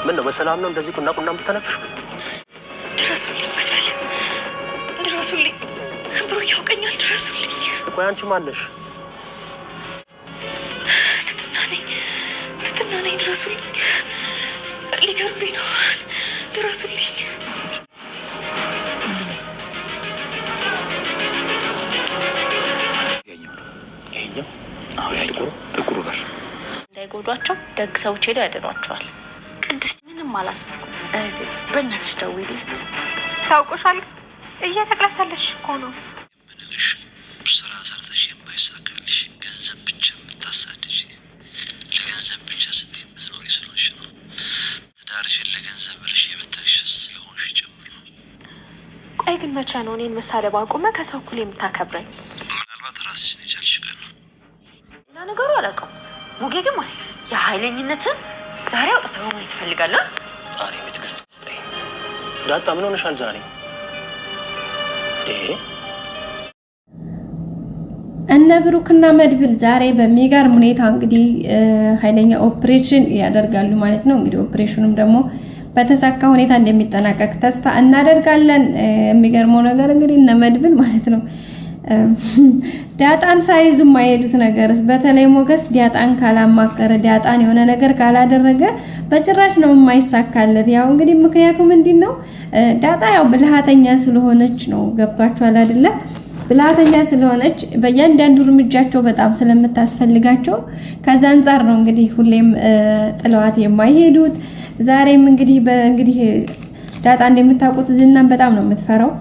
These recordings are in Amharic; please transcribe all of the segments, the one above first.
ምን ነው በሰላም ነው እንደዚህ ቁና ብትተነፍሽ? ድረሱልኝ መድብል ድረሱልኝ። ብሩክ ያውቀኛል ድረሱልኝ። ቆይ አንቺ ማነሽ? ትትና ነኝ ድረሱልኝ። ሊገሩልኝ ነው ድረሱልኝ። ጥቁሩ ጋር እንዳይጎዷቸው ደግ ሰዎች ሄደው ያድኗቸዋል። ቅድስት ምንም አላስነኩም። እህቴ በእናትሽ ደውይለት። ታውቆሻል እየተቅለሰለሽ እኮ ነው። ምንሽ ስራ ሰርተሽ የማይሳካልሽ ገንዘብ ብቻ የምታሳድጅ ለገንዘብ ብቻ ስትይ የምትኖሪ ስለሆንሽ ነው። ትዳርሽን ለገንዘብ ብለሽ የምታይሽ ስለሆንሽ ጭምር ነው። ቆይ ግን መቼ ነው እኔን መሳደብ አቁመ ከሰው እኩል የምታከብረኝ? ምናልባት ራስሽን የቻልሽ ቀን ነው። ሌላ ነገሩ አላውቅም። ሙጌ ግን ማለት የኃይለኝነትን ዛሬ አውጥተው ማየት ትፈልጋለህ? ዛሬ በትዕግስት ውስጥ ዳጣ ምን ሆነሻል ዛሬ? እነ ብሩክና መድብል ዛሬ በሚገርም ሁኔታ እንግዲህ ኃይለኛ ኦፕሬሽን ያደርጋሉ ማለት ነው። እንግዲህ ኦፕሬሽኑም ደግሞ በተሳካ ሁኔታ እንደሚጠናቀቅ ተስፋ እናደርጋለን። የሚገርመው ነገር እንግዲህ እነ መድብል ማለት ነው ዳጣን ሳይዙ የማይሄዱት ነገርስ፣ በተለይ ሞገስ ዳጣን ካላማከረ ዳጣን የሆነ ነገር ካላደረገ በጭራሽ ነው የማይሳካለት። ያው እንግዲህ ምክንያቱ ምንድነው? ዳጣ ያው ብልሃተኛ ስለሆነች ነው። ገብቷችኋል አይደለ? ብልሃተኛ ስለሆነች በእያንዳንዱ እርምጃቸው በጣም ስለምታስፈልጋቸው ከዛ አንፃር ነው እንግዲህ ሁሌም ጥለዋት የማይሄዱት። ዛሬም እንግዲህ ዳጣ እንደምታውቁት ዝናን በጣም ነው የምትፈራው።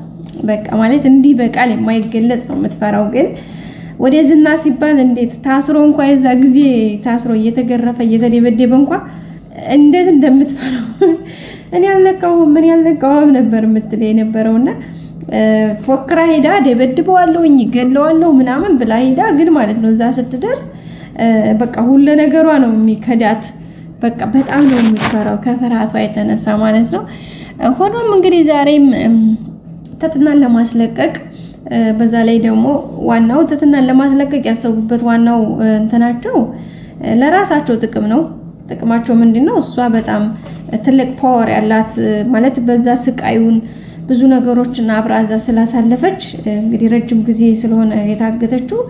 በቃ ማለት እንዲህ በቃል የማይገለጽ ነው የምትፈራው። ግን ወደ ዝና ሲባል እንዴት ታስሮ እንኳን የዛ ጊዜ ታስሮ እየተገረፈ እየተደበደበ እንኳን እንዴት እንደምትፈራው እኔ ያልነካውም ነበር የምትል የነበረውና ፎክራ ሄዳ ደበድበዋለሁ ይገለዋለሁ ምናምን ብላ ሄዳ ግን ማለት ነው እዛ ስትደርስ በቃ ሁሉ ነገሯ ነው የሚከዳት። በቃ በጣም ነው የምትፈራው ከፍርሃቷ የተነሳ ማለት ነው። ሆኖም እንግዲህ ዛሬም ትትናን ለማስለቀቅ በዛ ላይ ደግሞ ዋናው ትትናን ለማስለቀቅ ያሰቡበት ዋናው እንትናቸው ለራሳቸው ጥቅም ነው። ጥቅማቸው ምንድነው? እሷ በጣም ትልቅ ፓወር ያላት ማለት በዛ ስቃዩን ብዙ ነገሮችን አብራዛ ስላሳለፈች እንግዲህ ረጅም ጊዜ ስለሆነ የታገተችው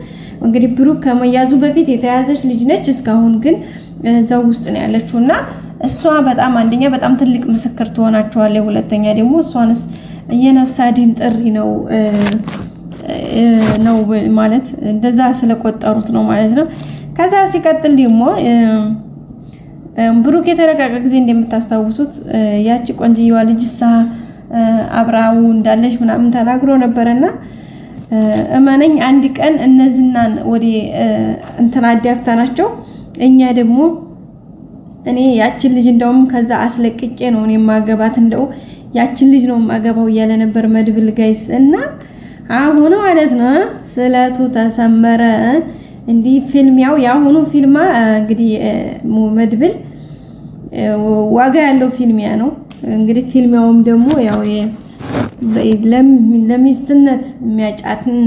እንግዲህ ብሩክ ከመያዙ በፊት የተያዘች ልጅ ነች። እስካሁን ግን እዛው ውስጥ ነው ያለችውና እሷ በጣም አንደኛ በጣም ትልቅ ምስክር ትሆናቸዋለች። ሁለተኛ ደግሞ እሷንስ የነፍስ አድን ጥሪ ነው ማለት እንደዛ ስለቆጠሩት ነው ማለት ነው። ከዛ ሲቀጥል ደግሞ ብሩክ የተለቀቀ ጊዜ እንደምታስታውሱት ያቺ ቆንጅየዋ ልጅሳ አብራው እንዳለች ምናምን ተናግሮ ነበርና እመነኝ አንድ ቀን እነዚህናን ወዲ እንትና አዳፍታናቸው እኛ ደግሞ እኔ ያቺን ልጅ እንደውም ከዛ አስለቅቄ ነው እኔ ማገባት እንደው ያቺን ልጅ ነው ማገባው እያለ ነበር መድብል ጋይስ። እና አሁን ማለት ነው ስለቱ ተሰመረ። እንዲህ ፊልሚያው ያሁኑ ፊልማ እንግዲህ መድብል ዋጋ ያለው ፊልሚያ ነው። እንግዲህ ፊልሚያውም ደግሞ ያው ለሚስትነት የሚያጫትን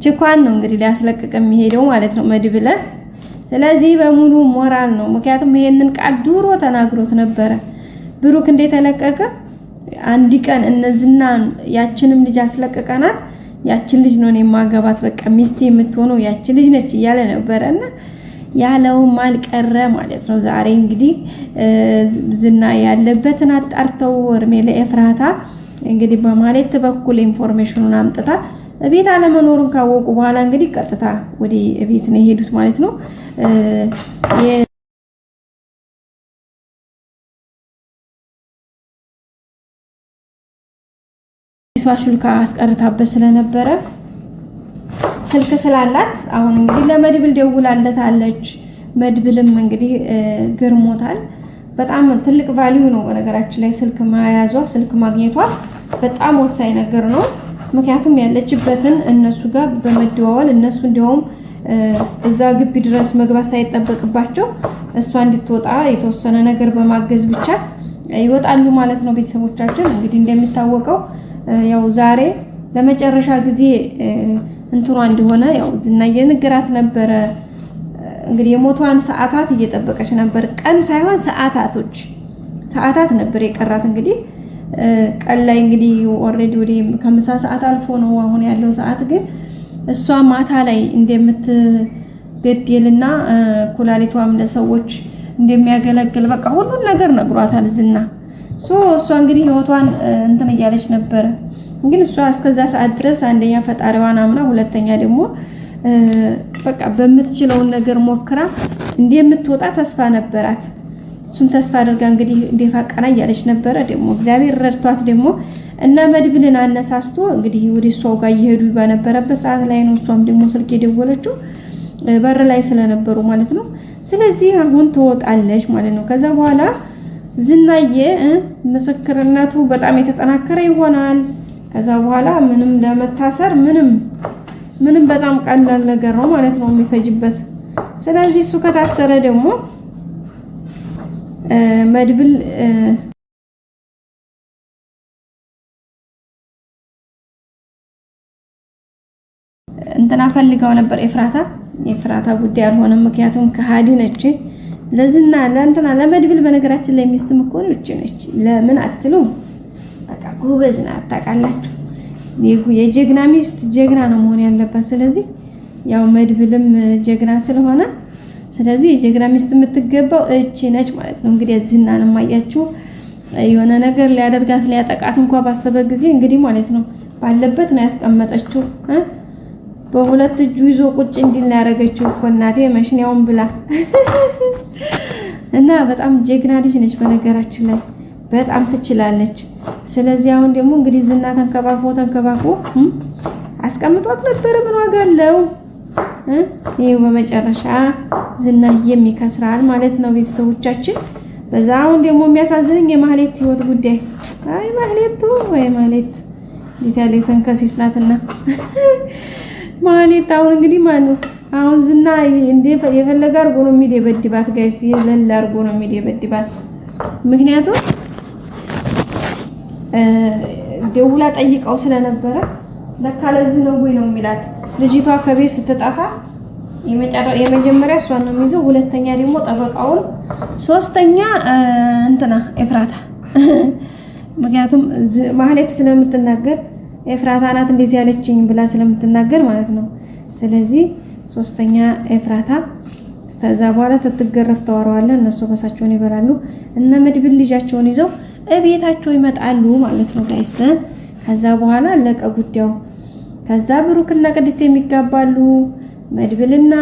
ችኳን ነው እንግዲህ ሊያስለቅቅ የሚሄደው ማለት ነው መድብል። ስለዚህ በሙሉ ሞራል ነው። ምክንያቱም ይሄንን ቃል ድሮ ተናግሮት ነበረ። ብሩክ እንደተለቀቀ አንድ ቀን እነዚህና ያችንም ልጅ አስለቀቀናት ያችን ልጅ ነው የማገባት በቃ ሚስቴ የምትሆነው ያቺ ልጅ ነች እያለ ነበርና ያለው ማልቀረ ማለት ነው። ዛሬ እንግዲህ ዝና ያለበትን አጣርተው ወርሜላ ኤፍራታ እንግዲህ በማለት በኩል ኢንፎርሜሽኑን አምጥታ ቤት አለመኖሩን ካወቁ በኋላ እንግዲህ ቀጥታ ወደ ቤት ነው የሄዱት ማለት ነው። ስልክ አስቀርታበት ስለነበረ ስልክ ስላላት አሁን እንግዲህ ለመድብል ደውላለታለች። መድብልም እንግዲህ ግርሞታል። በጣም ትልቅ ቫልዩ ነው በነገራችን ላይ ስልክ ማያዟ ስልክ ማግኘቷ በጣም ወሳኝ ነገር ነው። ምክንያቱም ያለችበትን እነሱ ጋር በመደዋወል እነሱ እንደውም እዛ ግቢ ድረስ መግባት ሳይጠበቅባቸው እሷ እንድትወጣ የተወሰነ ነገር በማገዝ ብቻ ይወጣሉ ማለት ነው። ቤተሰቦቻችን እንግዲህ እንደሚታወቀው ያው ዛሬ ለመጨረሻ ጊዜ እንትሯ እንደሆነ ያው ዝናየ ንግራት ነበረ እንግዲህ የሞቷን ሰዓታት እየጠበቀች ነበር። ቀን ሳይሆን ሰዓታት ነበር የቀራት። እንግዲህ ቀን ላይ እንግዲህ ኦልሬዲ ወደ ከምሳ ሰዓት አልፎ ነው አሁን ያለው ሰዓት። ግን እሷ ማታ ላይ እንደምትገደልና ኩላሊቷም ለሰዎች እንደሚያገለግል በቃ ሁሉን ነገር ነግሯታል ዝና። እሷ እንግዲህ ህይወቷን እንትን እያለች ነበር። ግን እሷ እስከዛ ሰዓት ድረስ አንደኛ ፈጣሪዋን አምና፣ ሁለተኛ ደግሞ በቃ በምትችለውን ነገር ሞክራ እንደምትወጣ ተስፋ ነበራት። እሱን ተስፋ አድርጋ እንግዲህ እንደፋ ቀና እያለች ነበረ። ደግሞ እግዚአብሔር ረድቷት ደግሞ እና መድብልን አነሳስቶ እንግዲህ ወደ እሷው ጋር እየሄዱ በነበረበት ሰዓት ላይ ነው እሷም ደግሞ ስልክ የደወለችው በር ላይ ስለነበሩ ማለት ነው። ስለዚህ አሁን ትወጣለች ማለት ነው። ከዛ በኋላ ዝናዬ ምስክርነቱ በጣም የተጠናከረ ይሆናል። ከዛ በኋላ ምንም ለመታሰር ምንም በጣም ቀላል ነገር ነው ማለት ነው የሚፈጅበት። ስለዚህ እሱ ከታሰረ ደግሞ መድብል እንትና ፈልጋው ነበር ኤፍራታ ጉዳይ አልሆነም። ምክንያቱም ከሃዲ ነች። ለዝና ለእንትና ለመድብል በነገራችን ላይ ሚስትም እኮ ነች። ለምን አትሉም? በቃ ጎበዝ ናት። ታውቃላችሁ የጀግና ሚስት ጀግና ነው መሆን ያለባት። ስለዚህ ያው መድብልም ጀግና ስለሆነ ስለዚህ የጀግና ሚስት የምትገባው እቺ ነች ማለት ነው። እንግዲህ ዝናንም አያችሁ የሆነ ነገር ሊያደርጋት ሊያጠቃት እንኳን ባሰበ ጊዜ እንግዲህ ማለት ነው ባለበት ነው ያስቀመጠችው። በሁለት እጁ ይዞ ቁጭ እንዲል ያደረገችው እኮ እናቴ መሽኛውን ብላ እና በጣም ጀግና ልጅ ነች። በነገራችን ላይ በጣም ትችላለች። ስለዚህ አሁን ደግሞ እንግዲህ ዝና ተንከባክቦ አስቀምጧት ነበር። ምን ዋጋ አለው? ይሄው በመጨረሻ ዝና የሚከስራል ማለት ነው ቤተሰቦቻችን። በዛውን ደግሞ የሚያሳዝነኝ የማህሌት ህይወት ጉዳይ። አይ ማህሌት እንዴት ያለ ተንከሲስ ናትና ማህሌት አሁን እንግዲህ ማነው አሁን ዝና የፈለገ አድርጎ ነው የሚደበድባት ጋይስ፣ የዘለ አድርጎ ነው የሚደበድባት። ምክንያቱም ደውላ ጠይቀው ስለነበረ ለካ ለዚህ ነው ወይ ነው የሚላት። ልጅቷ ከቤት ስትጠፋ የመጀመሪያ እሷን ነው የሚይዘው፣ ሁለተኛ ደግሞ ጠበቃውን፣ ሶስተኛ እንትና ኤፍራታ። ምክንያቱም ማህሌት ስለምትናገር ኤፍራታ ናት እንደዚህ ያለችኝ ብላ ስለምትናገር ማለት ነው። ስለዚህ ሶስተኛ ኤፍራታ። ከዛ በኋላ ተትገረፍ ተዋረዋለ። እነሱ በሳቸውን ይበላሉ። እነ መድብል ልጃቸውን ይዘው እቤታቸው ይመጣሉ ማለት ነው ጋይስ። ከዛ በኋላ አለቀ ጉዳዩ። ከዛ ብሩክና ቅድስት የሚጋባሉ፣ መድብልና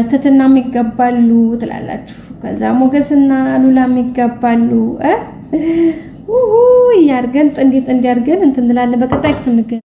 ትትና የሚጋባሉ ትላላችሁ። ከዛ ሞገስና ሉላ የሚጋባሉ ያርገን ጥንዲ አርገን እንትን እንላለን። በቀጣይ ክፍል